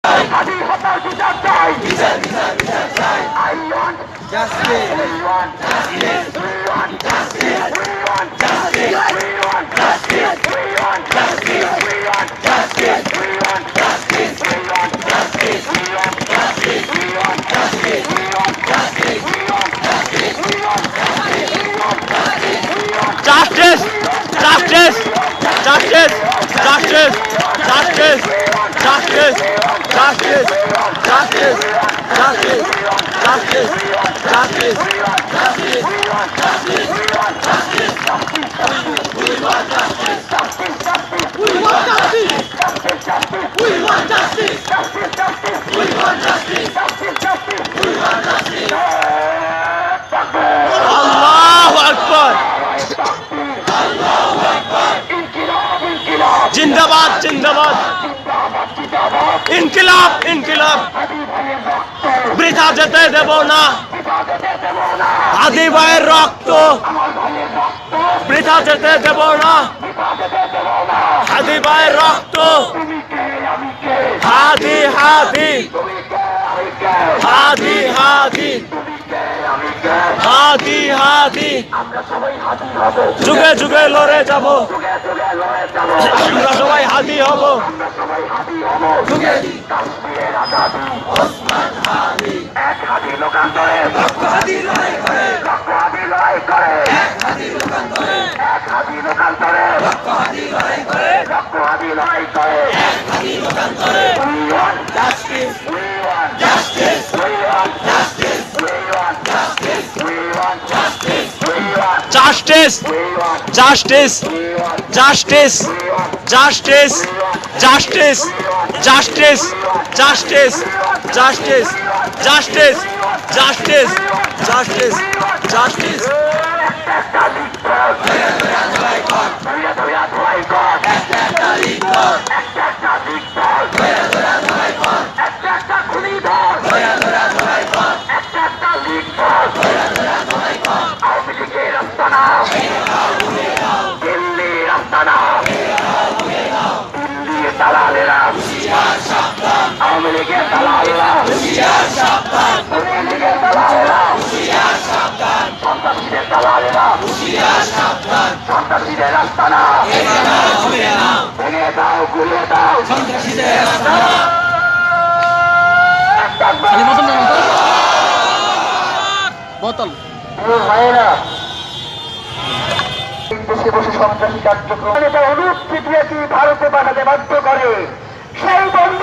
স্বাধীনতার বিচার চাই। I want justice. We want justice. We want justice. We want justice. We want justice. We want justice. We want justice. We want justice. We want justice. We want justice. We want justice. We want justice. We want justice. We want justice. We want justice. We want Justice! Justice! Justice! Justice! Justice! Justice! Justice! Justice! Justice! Justice! Justice! Allahu Akbar! जिंदाबाद जिंदाबाद ইনকিলাব ইনকিলাব বৃথা যেতে দেব না হাদি ভাইয়ের রক্ত বৃথা যেতে দেব না হাদি ভাইয়ের রক্ত হাদি হাদি হাদি হাদি হাদি হাদি যুগে যুগে লড়ে যাব আমরা সবাই হাদি হব Justice! Justice! Justice! Justice! Justice! Justice! Justice! Justice! Justice! Justice! Justice! Justice! বোতল দেশে বসে সন্ত্রাসী কার্যক্রম অনুপ ভারতে পাঠাতে বাধ্য করে সেই বন্ধ